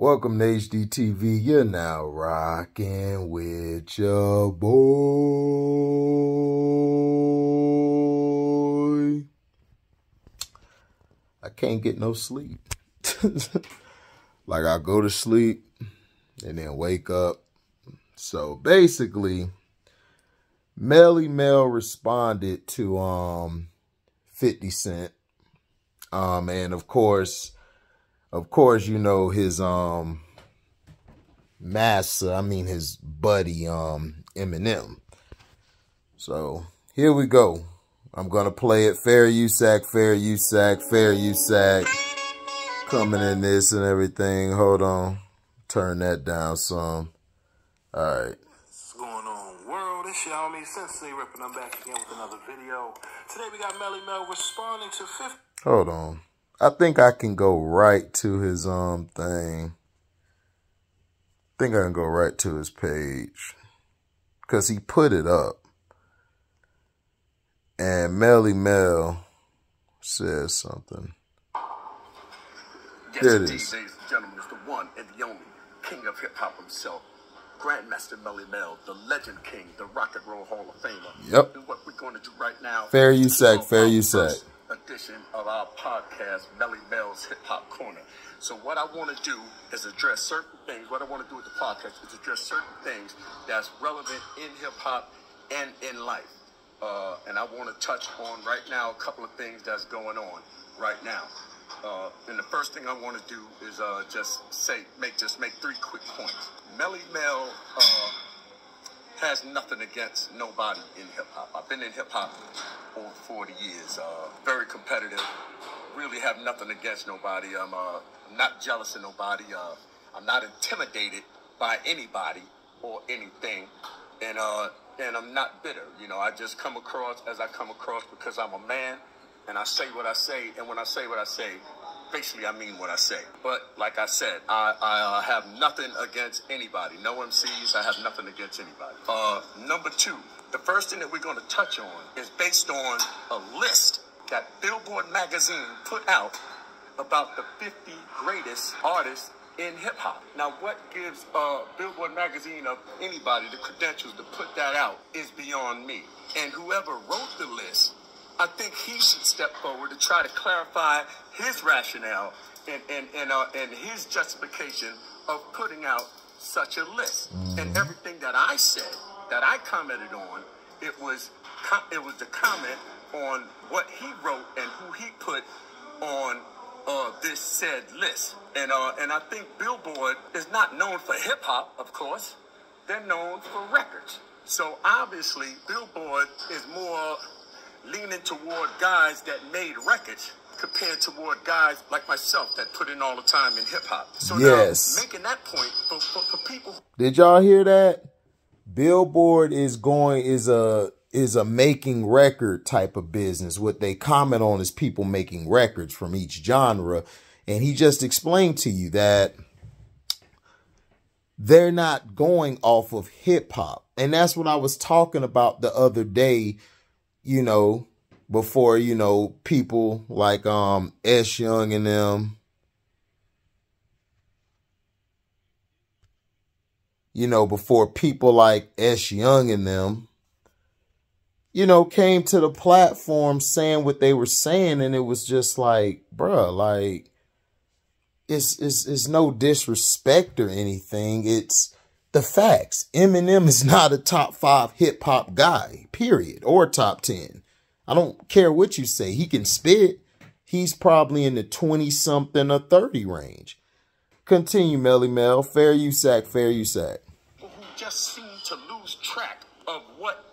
Welcome to HDiiTV. You're now rocking with your boy. I can't get no sleep. Like I go to sleep and then wake up. So basically, Melle Mel responded to 50 Cent. And of course, you know, his his buddy Eminem. So here we go. I'm gonna play it. Fair use act, fair use act, fair use act. Coming in this and everything. Hold on. Turn that down some. Alright. What's going on, world? It's your homie Sensei Rippin'. I'm back again with another video. Today we got Melle Mel responding to 50. Hold on. I think I can go right to his thing. I think I can go right to his page. Because he put it up. And Melle Mel says something. Yes, Here it indeed, is. ladies and gentlemen, it's the one and the only king of hip-hop himself, Grandmaster Melle Mel, the legend king, the Rock and Roll Hall of Famer. Yep. And what we're going to do right now... Fair use act, fair use act. Edition of our podcast, Melle Mel's Hip Hop Corner. So what I want to do is address certain things. What I want to do with the podcast is address certain things that's relevant in hip hop and in life. And I want to touch on right now a couple of things that's going on right now. And the first thing I want to do is make three quick points. Melle Mel has nothing against nobody in hip-hop. I've been in hip-hop over 40 years. Very competitive. Really have nothing against nobody. I'm not jealous of nobody. I'm not intimidated by anybody or anything. And I'm not bitter. You know, I just come across as I come across because I'm a man and I say what I say. And when I say what I say, basically, I mean what I say. But like I said, I have nothing against anybody. No MCs, I have nothing against anybody. Number two, the first thing that we're going to touch on is based on a list that Billboard magazine put out about the 50 greatest artists in hip-hop. Now, what gives Billboard magazine or anybody the credentials to put that out is beyond me. And whoever wrote the list, I think he should step forward to try to clarify his rationale and his justification of putting out such a list. And everything that I said, that I commented on, it was the comment on what he wrote and who he put on this said list. And I think Billboard is not known for hip hop, of course. They're known for records. So obviously, Billboard is more leaning toward guys that made records compared toward guys like myself that put in all the time in hip-hop. So yes. Now, making that point for people... Did y'all hear that? Billboard is a making record type of business. What they comment on is people making records from each genre. And he just explained to you that they're not going off of hip-hop. And that's what I was talking about the other day. You know, before, you know, people like S. Young and them, you know, before people like S. Young and them, you know, came to the platform saying what they were saying, and it was just like, bruh, like, it's no disrespect or anything. It's the facts. Eminem is not a top 5 hip hop guy, period, or top 10. I don't care what you say. He can spit. He's probably in the 20-something or 30 range. Continue, Melle Mel. Fair use act, fair use act. Who just seem to lose track of what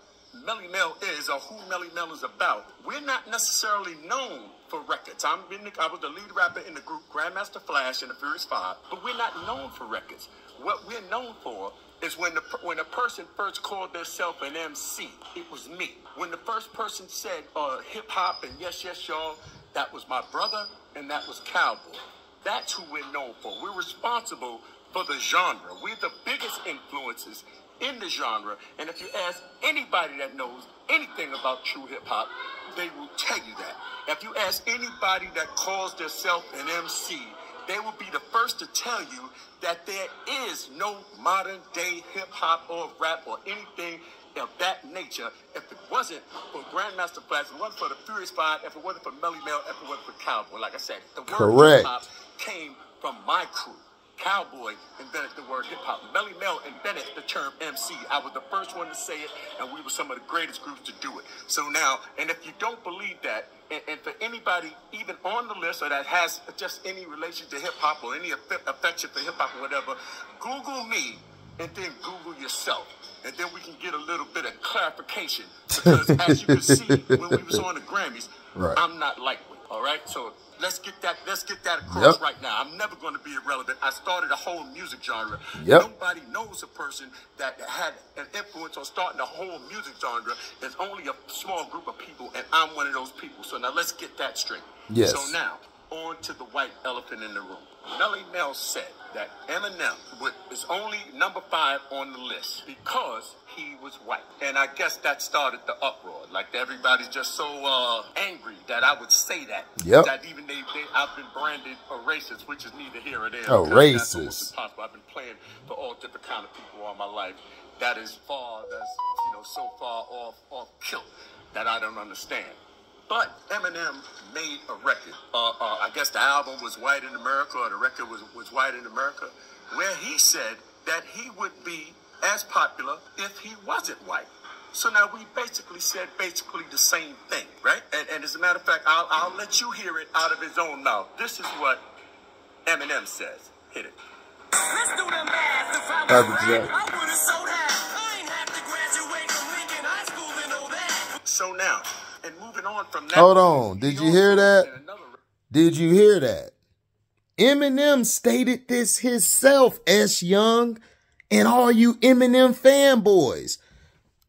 Melle Mel is or who Melle Mel is about. We're not necessarily known for records. I was the lead rapper in the group Grandmaster Flash and the Furious 5, but we're not known for records. What we're known for is when a person first called themselves an MC, it was me. When the first person said hip-hop and yes, y'all, that was my brother and that was Cowboy. That's who we're known for. We're responsible for the genre. We're the biggest influences in the genre. And if you ask anybody that knows anything about true hip-hop, they will tell you that. If you ask anybody that calls themselves an MC, they will be the first to tell you that there is no modern day hip hop or rap or anything of that nature if it wasn't for Grandmaster Flash, if it wasn't for the Furious Five, if it wasn't for Melle Mel, if it wasn't for Cowboy. Like I said, the word hip hop came from my crew. Cowboy invented the word hip hop. Melle Mel invented the term MC. I was the first one to say it, and we were some of the greatest groups to do it. So now, and if you don't believe that, and for anybody even on the list or that has just any relation to hip hop or any affection for hip hop or whatever, Google me and then Google yourself. And then we can get a little bit of clarification. Because as you can see, when we was on the Grammys, I'm not lightweight, all right? So let's get that across right now. I'm never going to be irrelevant. I started a whole music genre. Nobody knows a person that had an influence on starting a whole music genre. There's only a small group of people, and I'm one of those people. So now let's get that straight. So now, on to the white elephant in the room. Melle Mel said that Eminem is only number 5 on the list because he was white. And I guess that started the uproar. Like everybody's just so angry that I would say that. That even I've been branded a racist, which is neither here or there. Oh, racist. That's almost impossible. I've been playing for all different kind of people all my life. That is so far off kilt that I don't understand. But Eminem made a record. I guess the album was White in America, or the record was White in America, where he said that he would be as popular if he wasn't white. So now we basically said the same thing, right? And as a matter of fact, I'll let you hear it out of his own mouth. This is what Eminem says. Hit it. Let's do the math. If I was black, I would have sold out. I ain't have to graduate from Lincoln High School to know that. So now, and moving on from that. Hold on. Did you hear that? Did you hear that? Eminem stated this himself, S. Young, and all you Eminem fanboys.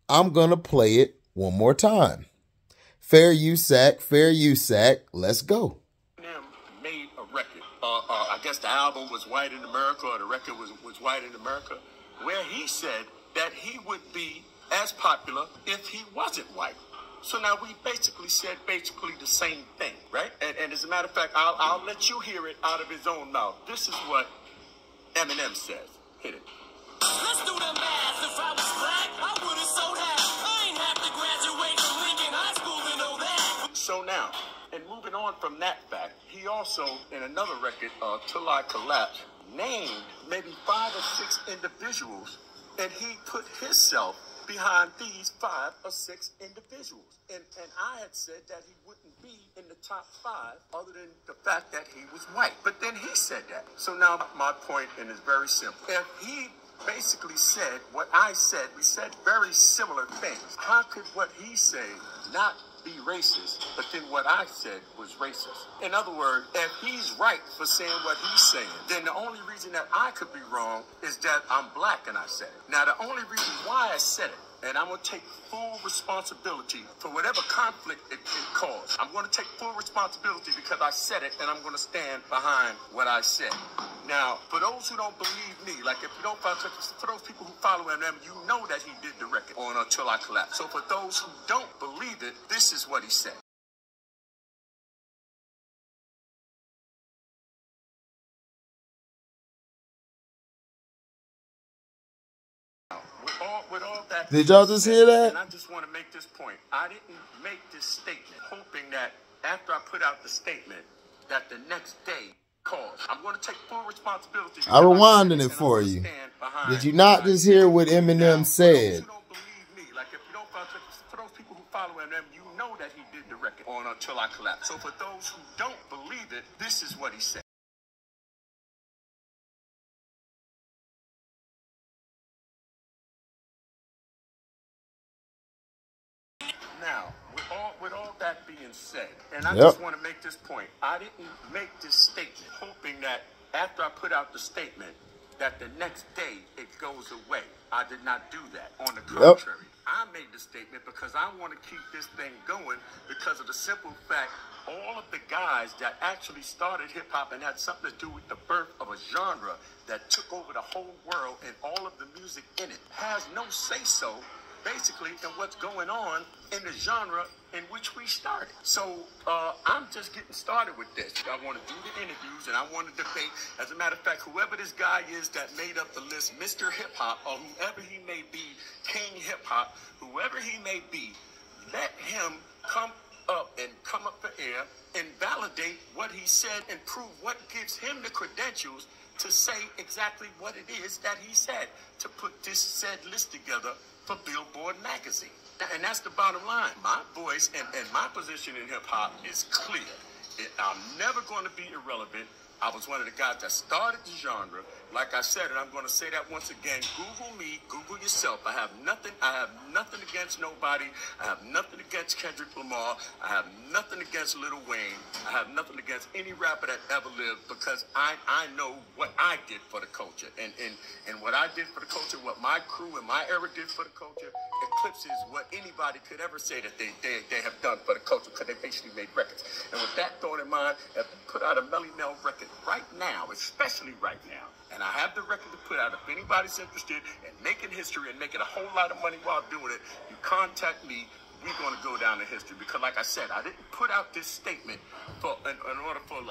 I'm going to play it one more time. Fair use sack, let's go. Eminem made a record. I guess the album was White in America, or the record was White in America, where he said that he would be as popular if he wasn't white. So now we basically said the same thing, right? And as a matter of fact, I'll let you hear it out of his own mouth. This is what Eminem says. Hit it. Let's do the math. If I was black, I would have sold out. I ain't have to graduate from Lincoln High School to know that. So now, and moving on from that fact, he also, in another record, Till I Collapse, named maybe 5 or 6 individuals, and he put himself behind these 5 or 6 individuals. And I had said that he wouldn't be in the top 5 other than the fact that he was white. But then he said that. So now my point, and it's very simple. If he basically said what I said, we said very similar things. How could what he said not be racist, but then what I said was racist? In other words, if he's right for saying what he's saying, then the only reason that I could be wrong is that I'm black and I said it. Now, the only reason why I said it, and I'm going to take full responsibility for whatever conflict it caused. I'm going to take full responsibility because I said it, and I'm going to stand behind what I said. Now, for those who don't believe me, like if you don't follow, for those people who follow Eminem, you know that he did the record on Until I Collapse. So for those who don't believe it, this is what he said. With all that, did y'all just hear that? And I just want to make this point. I didn't make this statement hoping that after I put out the statement that the next day cause. I'm going to take full responsibility. I rewinded it for you. Did you not just hear what Eminem said? Like if you don't follow, for those people who follow Eminem, you know that he did the record on Until I Collapse. So for those who don't believe it, this is what he said. Now, with all that being said, and I just want to make this point, I didn't make this statement hoping that after I put out the statement that the next day it goes away. I did not do that. On the contrary, I made the statement because I want to keep this thing going because of the simple fact all of the guys that actually started hip-hop and had something to do with the birth of a genre that took over the whole world and all of the music in it has no say-so basically in what's going on in the genre in which we started. So I'm just getting started with this. I want to do the interviews and I want to debate. As a matter of fact, whoever this guy is that made up the list, Mr. Hip Hop, or whoever he may be, King Hip Hop, whoever he may be, let him come up for air and validate what he said and prove what gives him the credentials to say exactly what it is that he said, to put this said list together for Billboard magazine. And that's the bottom line. My voice and my position in hip-hop is clear. I'm never going to be irrelevant. I was one of the guys that started the genre. Like I said, and I'm going to say that once again, Google me, Google yourself. I have nothing against nobody. I have nothing against Kendrick Lamar. I have nothing against Lil Wayne. I have nothing against any rapper that ever lived, because I know what I did for the culture. And what I did for the culture, what my crew and my era did for the culture, eclipses what anybody could ever say that they have done for the culture, because they basically made records. And with that thought in mind, if you put out a Melle Mel record right now, especially right now, and I have the record to put out, if anybody's interested in making history and making a whole lot of money while doing it, you contact me. We're going to go down in history, because like I said, I didn't put out this statement in order for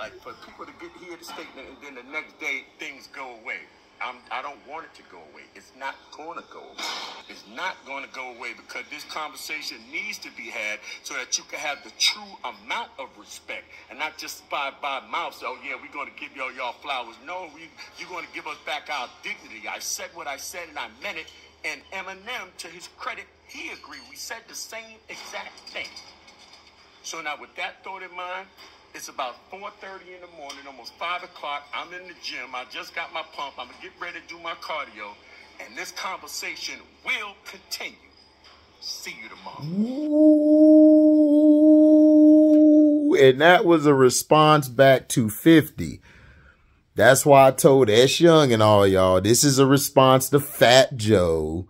people to hear the statement and then the next day things go away. I don't want it to go away. It's not going to go away. It's not going to go away, because this conversation needs to be had so that you can have the true amount of respect, and not just by mouth. So, oh, yeah, we're going to give y'all flowers. No, you're going to give us back our dignity. I said what I said, and I meant it. And Eminem, to his credit, he agreed. We said the same exact thing. So now with that thought in mind, it's about 4:30 in the morning, almost 5 o'clock. I'm in the gym. I just got my pump. I'm going to get ready to do my cardio. And this conversation will continue. See you tomorrow. Ooh, and that was a response back to 50. That's why I told S Young and all y'all, this is a response to Fat Joe,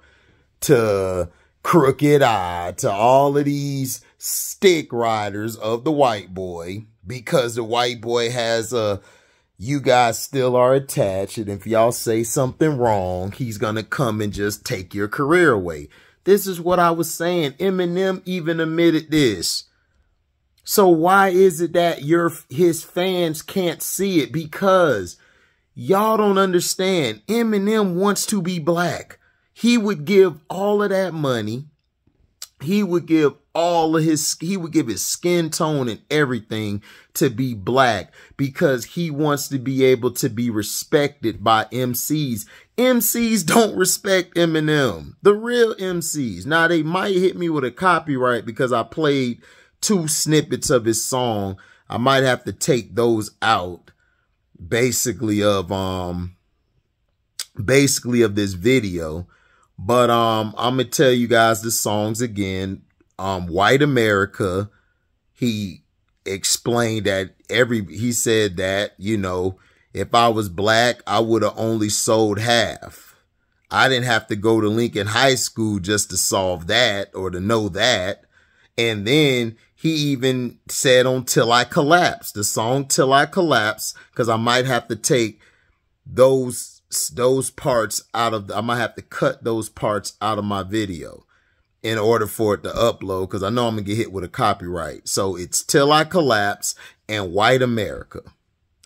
to Crooked Eye, to all of these stick riders of the white boy, because the white boy has you guys still are attached, and if y'all say something wrong, he's gonna come and just take your career away. This is what I was saying. Eminem even admitted this. So why is it that his fans can't see it? Because y'all don't understand. Eminem wants to be black. He would give all of that money. He would give he would give his skin tone and everything to be black, because he wants to be able to be respected by MCs. MCs don't respect Eminem. The real MCs. Now, they might hit me with a copyright because I played 2 snippets of his song. I might have to take those out, basically of this video. But I'm gonna tell you guys the songs again. White America, he explained that he said that, you know, if I was black, I would have only sold half. I didn't have to go to Lincoln High School just to solve that or to know that. And then he even said on Till I Collapse, the song Till I Collapse, because I might have to take those parts out of, I might have to cut those parts out of my video in order for it to upload, because I know I'm going to get hit with a copyright. So it's Till I Collapse and White America.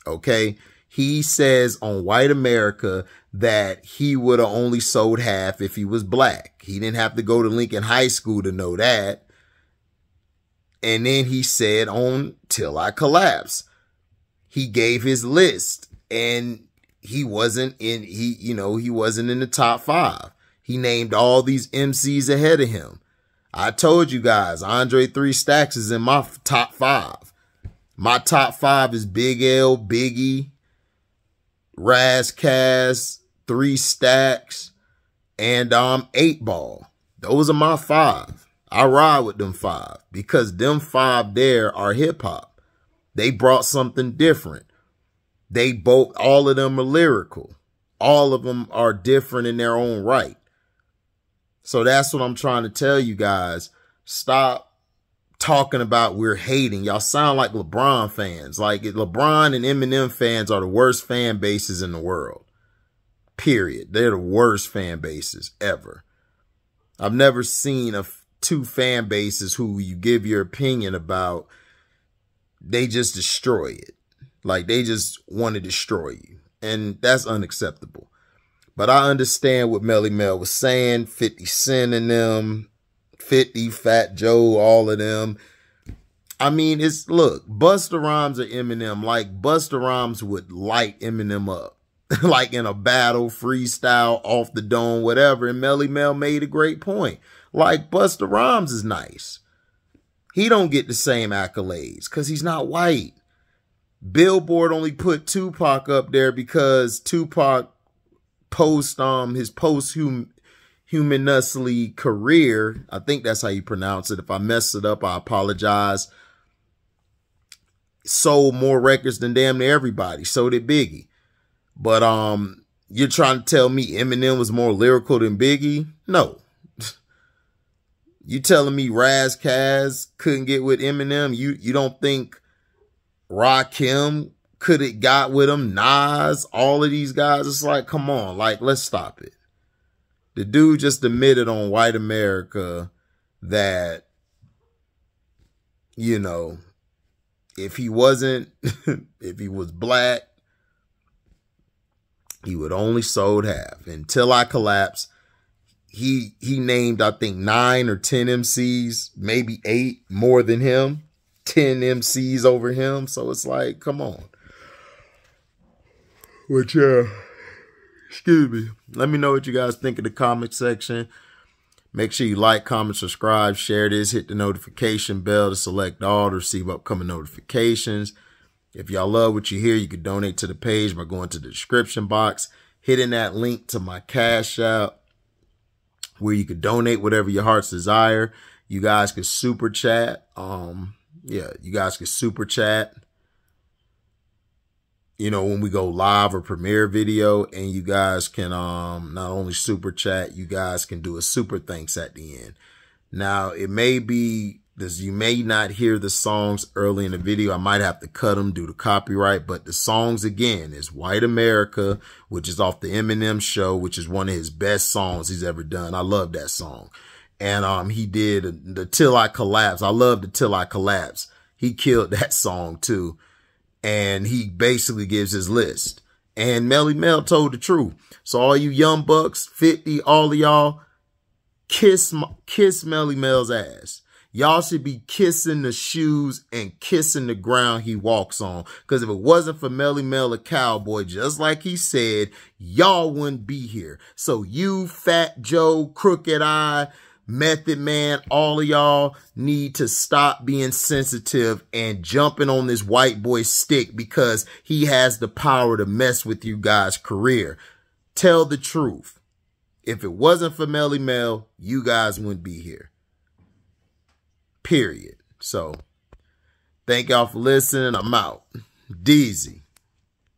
Okay. He says on White America that he would have only sold half if he was black. He didn't have to go to Lincoln High School to know that. And then he said on Till I Collapse, he gave his list, and he wasn't in the top 5. He named all these MCs ahead of him. I told you guys, Andre 3 Stacks is in my top 5. My top 5 is Big L, Biggie, Raz Kass, 3 Stacks, and 8 Ball. Those are my 5. I ride with them 5 because them 5 there are hip hop. They brought something different. All of them are lyrical. All of them are different in their own right. So that's what I'm trying to tell you guys. Stop talking about we're hating. Y'all sound like LeBron fans. Like LeBron and Eminem fans are the worst fan bases in the world. Period. They're the worst fan bases ever. I've never seen two fan bases who you give your opinion about, they just destroy it. Like, they just want to destroy you. And that's unacceptable. But I understand what Melle Mel was saying. 50 Cent and them, 50, Fat Joe, all of them. I mean, look, Busta Rhymes or Eminem, like Busta Rhymes would light Eminem up. Like in a battle, freestyle, off the dome, whatever. And Melle Mel made a great point. Like, Busta Rhymes is nice. He don't get the same accolades because he's not white. Billboard only put Tupac up there because Tupac his posthumously career, I think that's how you pronounce it. If I mess it up, I apologize. Sold more records than damn near everybody. So did Biggie. But you're trying to tell me Eminem was more lyrical than Biggie? No. You telling me Raz Kaz couldn't get with Eminem? You don't think Rakim could have got with him? Nas, all of these guys. It's like, come on, like, let's stop it. The dude just admitted on White America that, you know, if he wasn't, if he was black, he would only sold half. Until I Collapse, he named, I think, 9 or 10 MCs, maybe 8 more than him. 10 MCs over him. So it's like, come on. Which, excuse me. Let me know what you guys think in the comment section. Make sure you like, comment, subscribe, share this, hit the notification bell to select all to receive upcoming notifications. If y'all love what you hear, you can donate to the page by going to the description box, hitting that link to my Cashapp, where you can donate whatever your heart's desire. You guys can super chat. Yeah, you guys can super chat, you know, when we go live or premiere video, and you guys can not only super chat, you guys can do a super thanks at the end. Now, it may be this, you may not hear the songs early in the video. I might have to cut them due to copyright, but the songs again is White America, which is off the Eminem show, which is one of his best songs he's ever done. I love that song. And he did the Till I Collapse. I love the Till I Collapse. He killed that song too. And he basically gives his list. And Melle Mel told the truth. So all you young bucks, 50, all of y'all, kiss Melle Mel's ass. Y'all should be kissing the shoes and kissing the ground he walks on. Because if it wasn't for Melle Mel, a cowboy, just like he said, y'all wouldn't be here. So you, Fat Joe, Crooked Eye, Method Man, all of y'all need to stop being sensitive and jumping on this white boy stick because he has the power to mess with you guys' career. Tell the truth. If it wasn't for Melle Mel, you guys wouldn't be here. Period. So, thank y'all for listening. I'm out. Deezy.